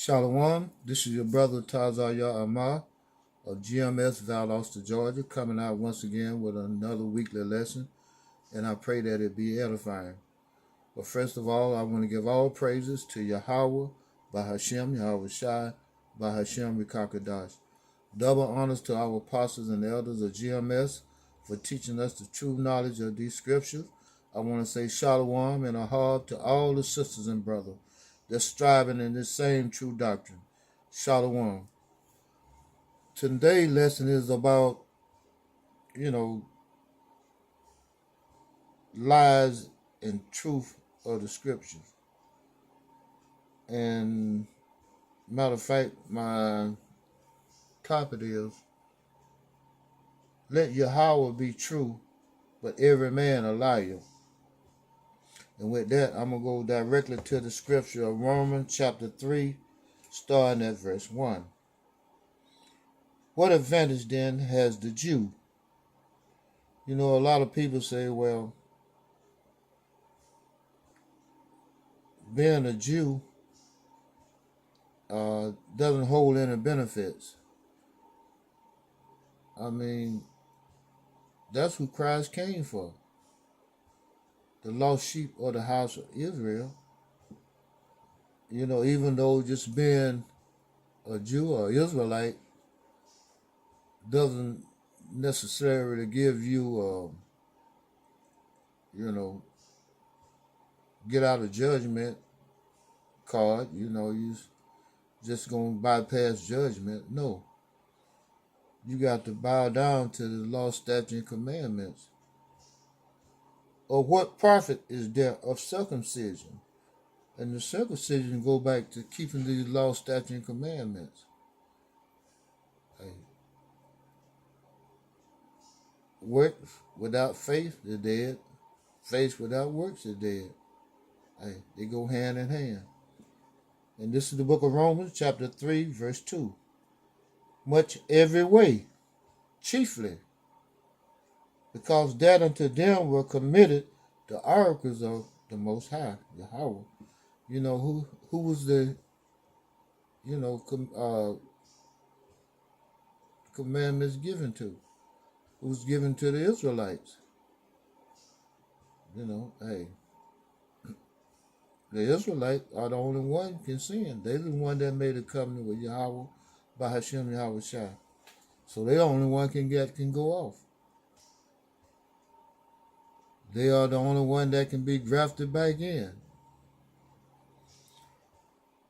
Shalom, this is your brother Tazaya Amar of GMS Valdosta, Georgia, coming out once again with another weekly lesson, and I pray that it be edifying. But first of all, I want to give all praises to Yahweh, Bahashem, Yahweh Shai, Bahashem Rikakadash. Double honors to our apostles and elders of GMS for teaching us the true knowledge of these scriptures. I want to say shalom and a hug to all the sisters and brothers that's striving in this same true doctrine. Shalom. Today's lesson is about, lies and truth of the scriptures. And matter of fact, my topic is, let Yahweh be true, but every man a liar. And with that, I'm going to go directly to the scripture of Romans chapter 3, starting at verse 1. What advantage then has the Jew? A lot of people say, well, being a Jew doesn't hold any benefits. I mean, that's who Christ came for. The lost sheep of the house of Israel. Even though just being a Jew or Israelite doesn't necessarily give you, get out of judgment card. You just going to bypass judgment. No. You got to bow down to the law, statutes, and commandments. Or what profit is there of circumcision? And the circumcision go back to keeping these law, statutes, and commandments. Hey. Works without faith is dead. Faith without works is dead. Hey, they go hand in hand. And this is the book of Romans, chapter 3, verse 2. Much every way, chiefly, because that unto them were committed the oracles of the Most High, Yahweh. Who was the, commandments given to? It was given to the Israelites. Hey, the Israelites are the only one can sin. They're the one that made a covenant with Yahweh, by Hashem Yahweh Shai. So they're the only one can go off. They are the only one that can be grafted back in.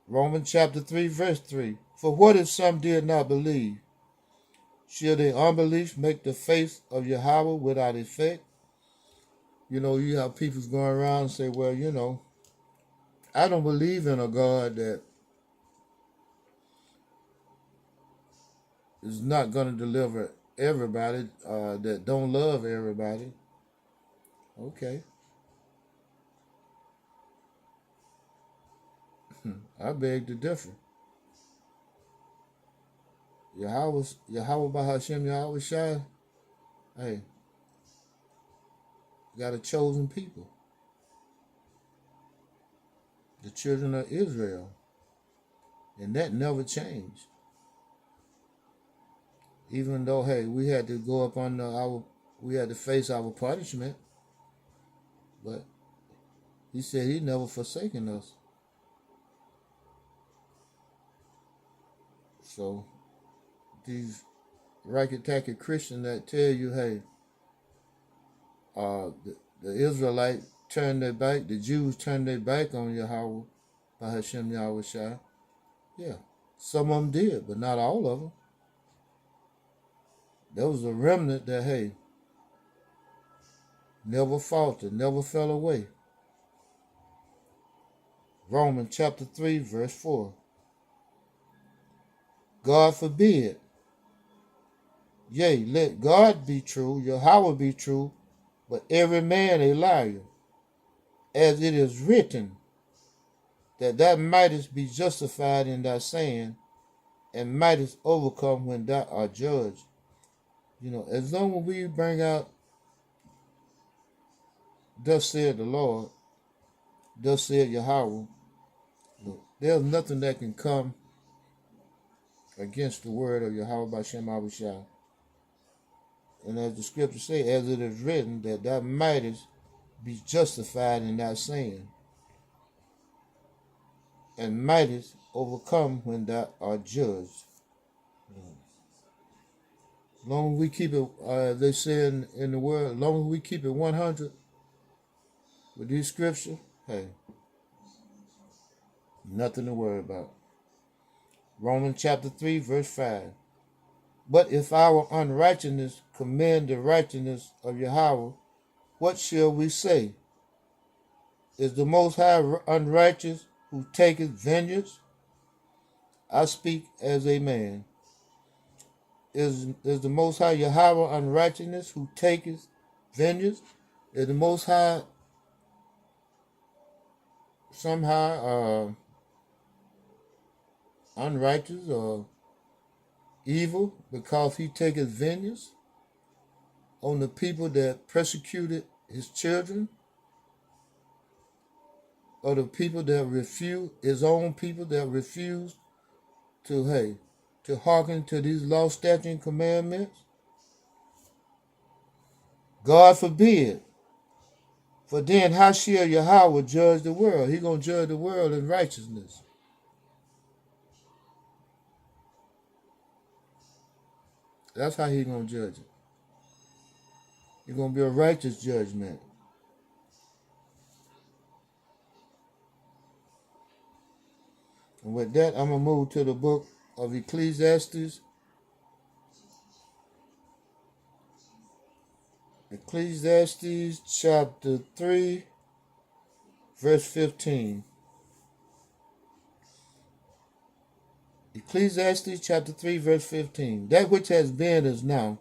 Romans chapter 3, verse 3. For what if some did not believe? Shall their unbelief make the faith of Yahweh without effect? You have people going around and say, well, I don't believe in a God that is not going to deliver everybody, that don't love everybody. Okay. I beg to differ. Yahweh by Hashem Yahweh Shai, hey, got a chosen people. The children of Israel. And that never changed. Even though, hey, we had to go up on we had to face our punishment. But he said he never forsaken us. So these racket-tacky Christians that tell you, hey, the Israelites turned their back, the Jews turned their back on Yahweh by Hashem Yahweh Shai. Yeah, some of them did, but not all of them. There was a remnant that, hey, never faltered, never fell away. Romans chapter 3, verse 4. God forbid. Yea, let God be true, Yahweh be true, but every man a liar. As it is written, that thou mightest be justified in thy saying, and mightest overcome when thou art judged. As long as we bring out, thus said the Lord, thus said Yahweh, There's nothing that can come against the word of Yahweh Bashem Abushai. And as the scriptures say, as it is written, that thou mightest be justified in thy sin, and mightest overcome when thou art judged. As long as we keep it, they say in the word, as long as we keep it 100 with these scriptures, hey, nothing to worry about. Romans chapter 3, verse 5. But if our unrighteousness commend the righteousness of Yahweh, what shall we say? Is the Most High unrighteous who taketh vengeance? I speak as a man. Is the Most High Yahweh unrighteousness who taketh vengeance? Is the Most High somehow unrighteous or evil because he taketh vengeance on the people that persecuted his children, or the people that refuse, his own people that refuse to hearken to these law, statutes, and commandments? God forbid. For then how shall Yahweh judge the world? He gonna judge the world in righteousness. That's how he gonna judge it. It's gonna be a righteous judgment. And with that, I'm gonna move to the book of Ecclesiastes. Ecclesiastes chapter 3, verse 15. Ecclesiastes chapter 3, verse 15. That which has been is now,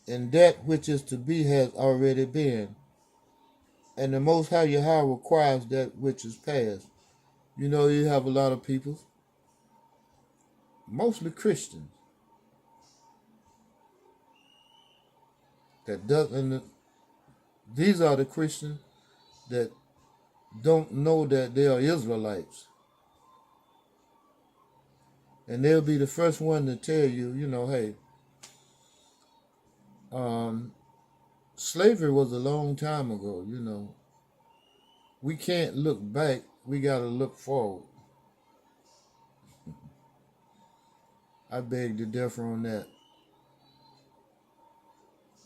and that which is to be has already been. And the Most High Yahweh requires that which is past. You know, you have a lot of people, mostly Christians, that doesn't. These are the Christians that don't know that they are Israelites. And they'll be the first one to tell you, hey, slavery was a long time ago, We can't look back, we got to look forward. I beg to differ on that.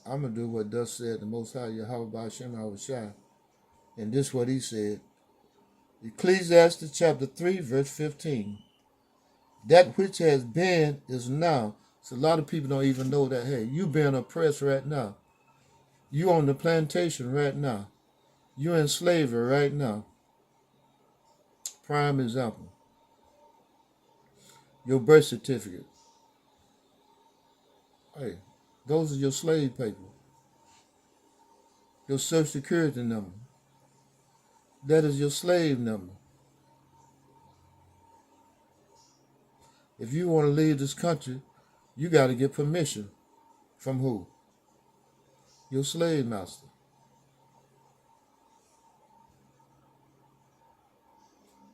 I'm going to do what thus said the Most High Yahweh Ba'ashem Yahushua. And this is what he said. Ecclesiastes chapter 3, verse 15. That which has been is now. So a lot of people don't even know that, hey, you being oppressed right now. You on the plantation right now. You in slavery right now. Prime example. Your birth certificate. Hey, those are your slave papers. Your social security number. That is your slave number. If you want to leave this country, you got to get permission. From who? Your slave master.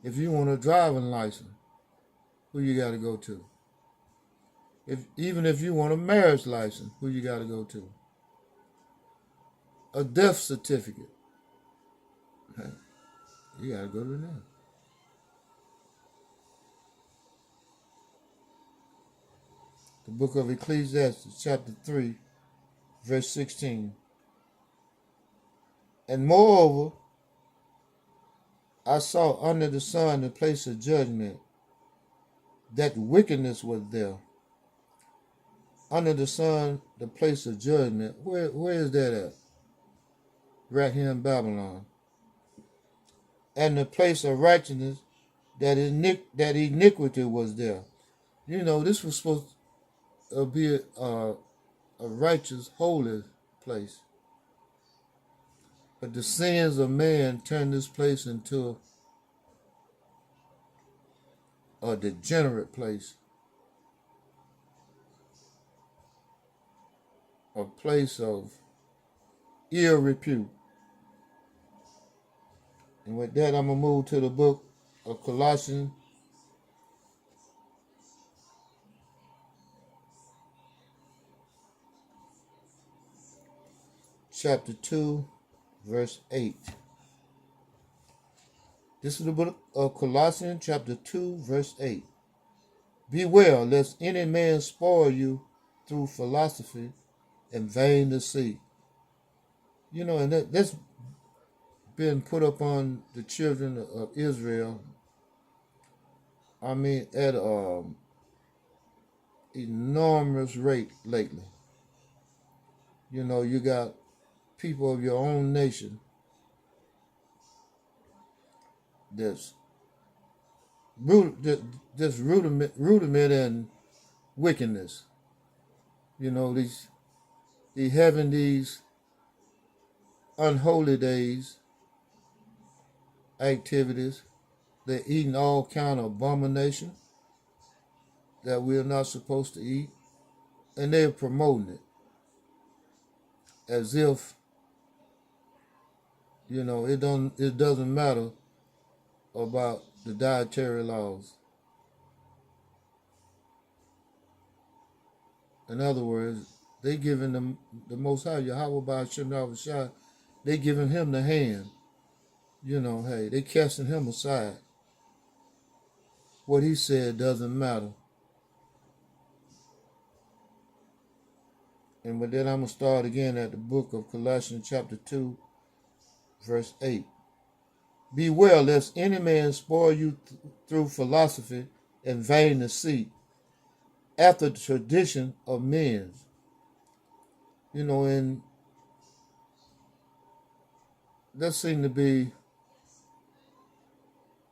If you want a driving license, who you got to go to? Even if you want a marriage license, who you got to go to? A death certificate. You got to go to them. The book of Ecclesiastes, chapter 3, verse 16. And moreover, I saw under the sun the place of judgment, that wickedness was there. Under the sun, the place of judgment. Where is that at? Right here in Babylon. And the place of righteousness, that iniquity was there. This was supposed to be a righteous, holy place. But the sins of man turned this place into a degenerate place. A place of ill repute. And with that, I'm going to move to the book of Colossians chapter 2, verse 8. This is the book of Colossians chapter 2, verse 8. Beware lest any man spoil you through philosophy and vain deceit. And that's been put upon the children of Israel. I mean, at an enormous rate lately. You got people of your own nation that's rudiment and wickedness. They having these unholy days, activities. They're eating all kind of abomination that we're not supposed to eat, and they're promoting it as if it doesn't matter about the dietary laws. In other words, they giving them the Most High Yahweh by Shemar, they giving him the hand. Hey, they casting him aside. What he said doesn't matter. And with that, I'm going to start again at the book of Colossians chapter 2, verse 8. Beware lest any man spoil you through philosophy and vain deceit, after the tradition of men. And that seems to be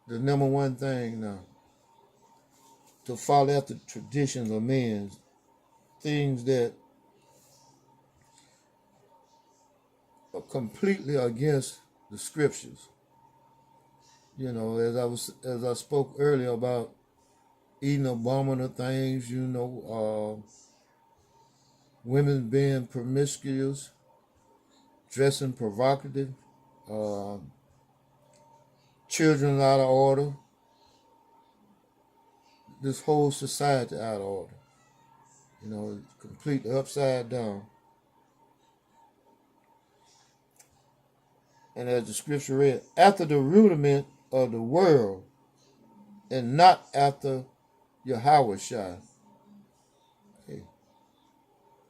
the number one thing now. To follow after traditions of men. Things that are completely against the scriptures. As I spoke earlier about eating abominable things, women being promiscuous, dressing provocative, children out of order, this whole society out of order. Completely upside down. And as the scripture read, after the rudiment of the world, and not after Yahweh Shai. Hey,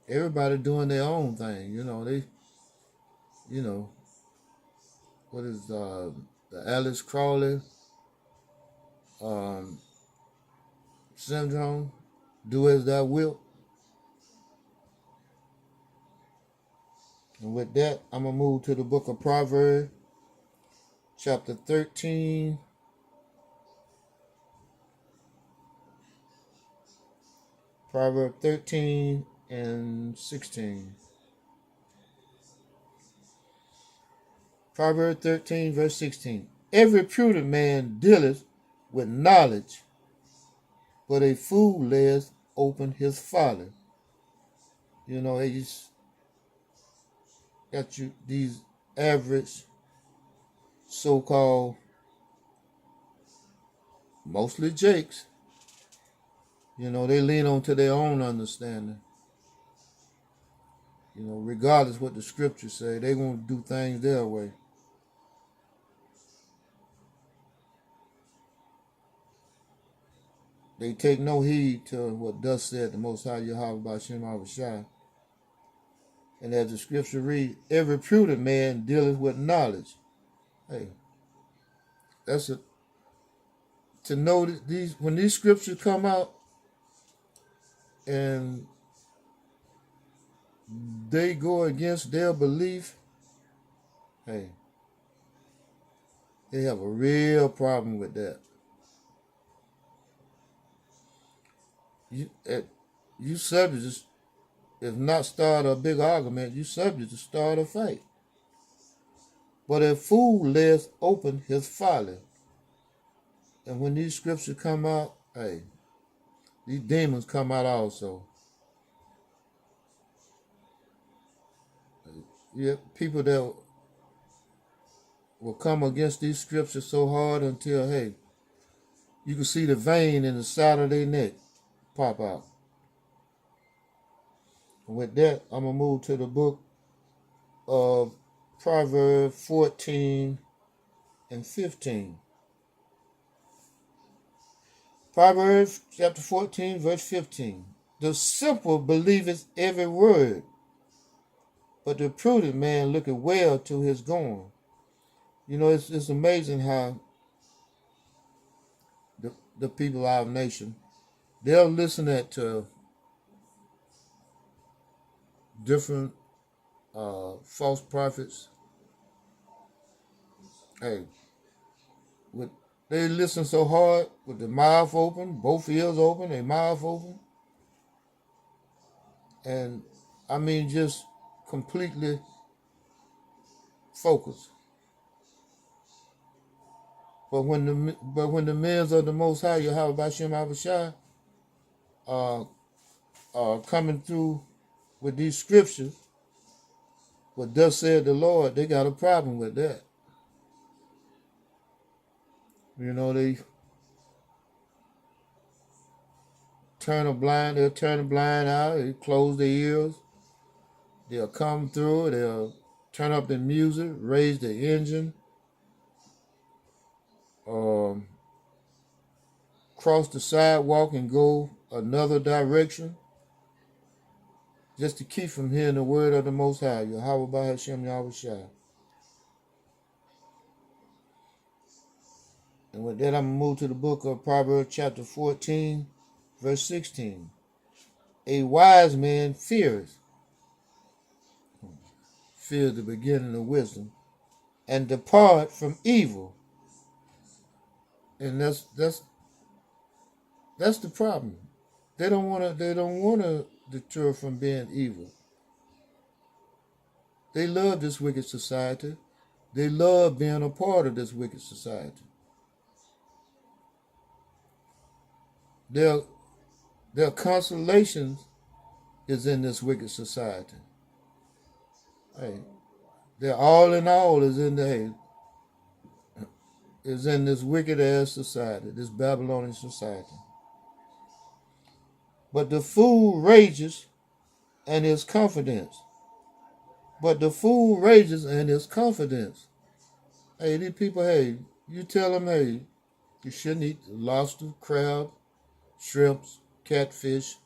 everybody doing their own thing. What is the Alice Crawley syndrome? Do as thou wilt. And with that, I'm going to move to the book of Proverbs, chapter 13. Proverbs 13 and 16. Proverbs 13, verse 16. Every prudent man dealeth with knowledge, but a fool layeth open his folly. They just got these average, so-called, mostly jakes. They lean on to their own understanding. Regardless what the scriptures say, they want to do things their way. They take no heed to what thus said the Most High Yahweh by Shemar Shai. And as the scripture reads, every prudent man dealeth with knowledge. Hey, that's it. To know that when these scriptures come out and they go against their belief, hey, they have a real problem with that. You subject to, if not start a big argument, you subject to start a fight. But a fool lays open his folly. And when these scriptures come out, hey, these demons come out also. Yeah, people that will come against these scriptures so hard until, hey, you can see the vein in the side of their neck pop out. And with that, I'm going to move to the book of Proverbs 14 and 15. Proverbs chapter 14, verse 15. The simple believeth every word, but the prudent man looketh well to his going. You know, it's amazing how the people of our nation, they'll listen to different false prophets. Hey, with they listen so hard with their mouth open, both ears open, their mouth open, and I mean just completely focused. But when the men of the Most High, Yahweh Bashem Abishai, uh, coming through with these scriptures, what thus said the Lord, they got a problem with that. You know, they they'll turn a blind eye, they close their ears, they'll come through, they'll turn up the music, raise the engine, um, cross the sidewalk and go another direction, just to keep from hearing the word of the Most High, Yahweh Bahashem Yahushua. And with that, I'm going to move to the book of Proverbs chapter 14, verse 16. A wise man fears the beginning of wisdom, and depart from evil. And that's the problem. They don't want to deter from being evil. They love this wicked society. They love being a part of this wicked society. Their consolation is in this wicked society. Hey, their all in all is in this wicked ass society, this Babylonian society. But the fool rages and his confidence. But the fool rages and his confidence. Hey, these people, hey, you tell them, hey, you shouldn't eat lobster, crab, shrimps, catfish,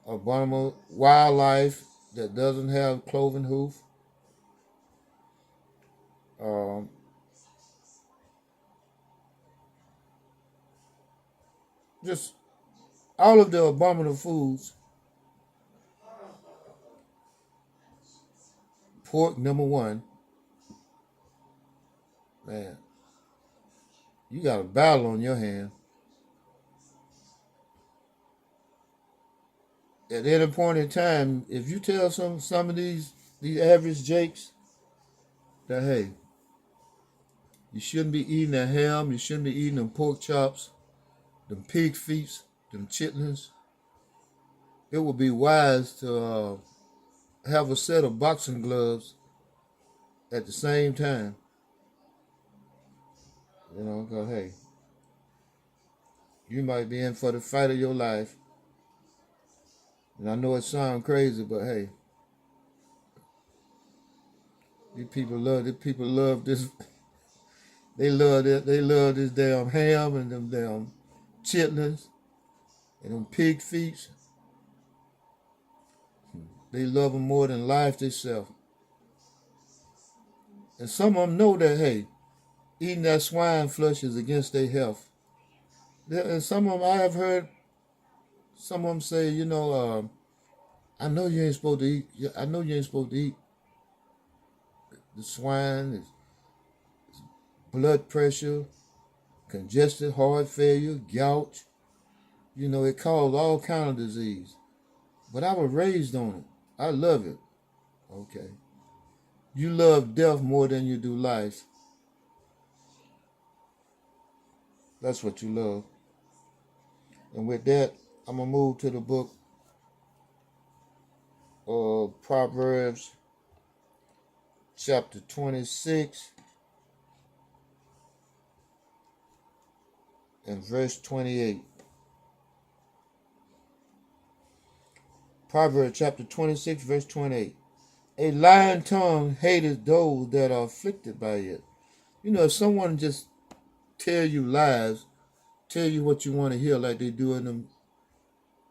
abominable wildlife that doesn't have cloven hoof. Just all of the abominable foods. Pork, number one. Man, you got a battle on your hand. At any point in time, if you tell some of these average jakes that, hey, you shouldn't be eating that ham, you shouldn't be eating them pork chops, them pig feet, them chitlins, it would be wise to have a set of boxing gloves at the same time. You know, because, hey, you might be in for the fight of your life. And I know it sounds crazy, but hey, these people love this. They love this damn ham and them damn chitlins and them pig feet. They love them more than life themselves. And some of them know that, hey, eating that swine flesh is against their health. And some of them, I have heard some of them say, you know, I know you ain't supposed to eat. I know you ain't supposed to eat the swine. It's blood pressure, congested heart failure, gout. You know, it causes all kind of disease. But I was raised on it. I love it. Okay. You love death more than you do life. That's what you love. And with that, I'm going to move to the book of Proverbs chapter 26, and verse 28. Proverbs chapter 26, verse 28. A lying tongue hateth those that are afflicted by it. You know, if someone just tell you lies, tell you what you want to hear like they do in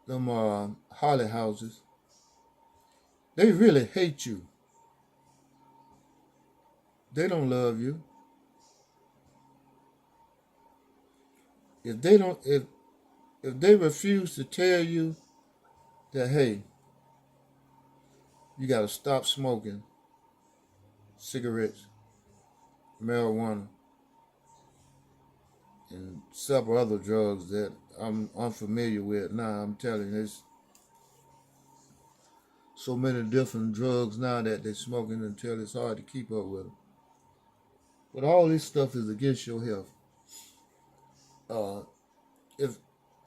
them holly houses, they really hate you. They don't love you. If they don't if they refuse to tell you that, hey, you got to stop smoking cigarettes, marijuana, and several other drugs that I'm unfamiliar with now. I'm telling you, there's so many different drugs now that they're smoking until it's hard to keep up with them. But all this stuff is against your health. If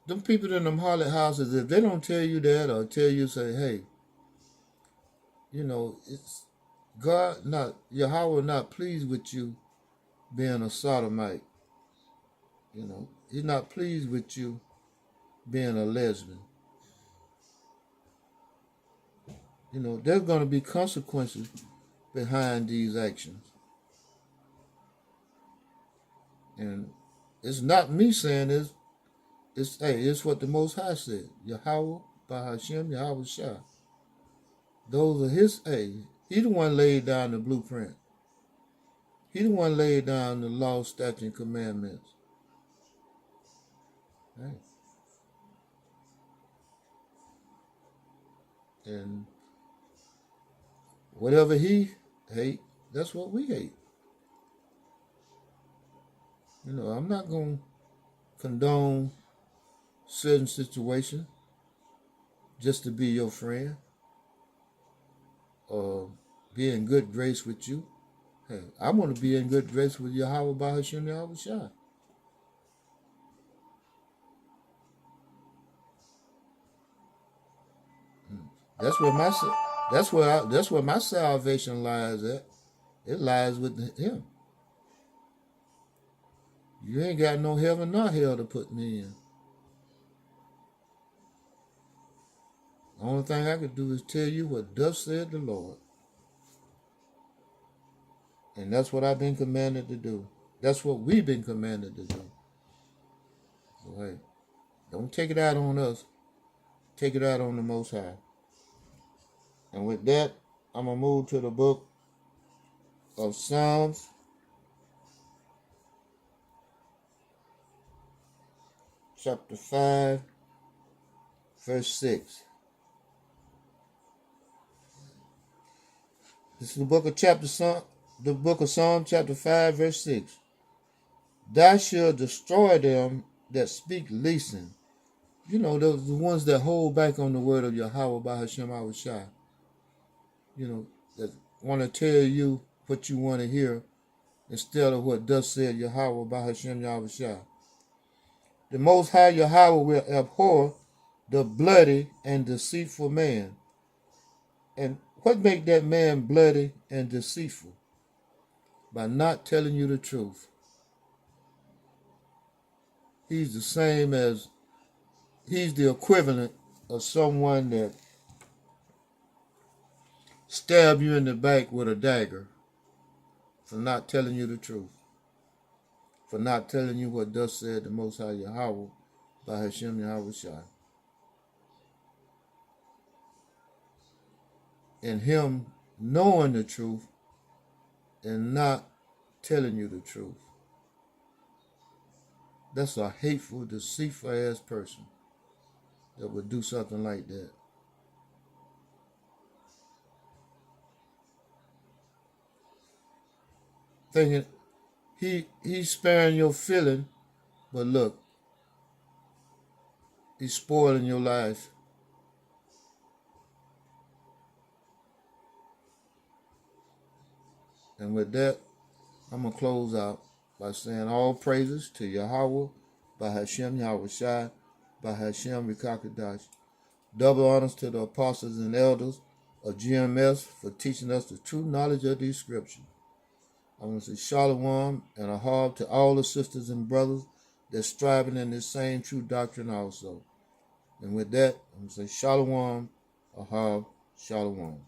them people in them harlot houses, if they don't tell you that or tell you, say, hey, you know, it's God not, Yahweh not pleased with you being a sodomite. You know, he's not pleased with you being a lesbian. You know, there's going to be consequences behind these actions. And it's not me saying this. It's what the Most High said. Yahweh, Bahashem, Yahweh Shah. Those are his, he the one laid down the blueprint. He the one laid down the law, statutes, and commandments. Right? And whatever he hate, that's what we hate. You know, I'm not going to condone certain situations just to be your friend or be in good grace with you. Hey, I want to be in good grace with Yahweh Bahashem Yahweh Shah. That's where my salvation lies at. It lies with him. You ain't got no heaven nor hell to put me in. The only thing I could do is tell you what thus said the Lord. And that's what I've been commanded to do. That's what we've been commanded to do. So hey, don't take it out on us. Take it out on the Most High. And with that, I'm going to move to the book of Psalms. Chapter 5, verse 6. This is the book of Psalms, chapter 5, verse 6. Thou shalt destroy them that speak leasing. You know, the ones that hold back on the word of Yahweh Bahashem Yahweh Shai. You know, that want to tell you what you want to hear instead of what thus said Yahweh Bahashem Yahweh Shai. The Most High Yahweh will abhor the bloody and deceitful man. And what make that man bloody and deceitful? By not telling you the truth. He's the equivalent of someone that stabbed you in the back with a dagger for not telling you the truth. For not telling you what thus said the Most High Yahweh by Hashem Yahweh Shai. And him knowing the truth and not telling you the truth. That's a hateful, deceitful ass person that would do something like that. Thinking he's sparing your feeling, but look, he's spoiling your life. And with that, I'm going to close out by saying all praises to Yahweh, by Hashem Yahweh Shai, by Hashem Rikakadash. Double honors to the apostles and elders of GMS for teaching us the true knowledge of these scriptures. I want to say shalom and a harb to all the sisters and brothers that's striving in this same true doctrine also. And with that, I'm going to say Shalom, Ahab, Shalom.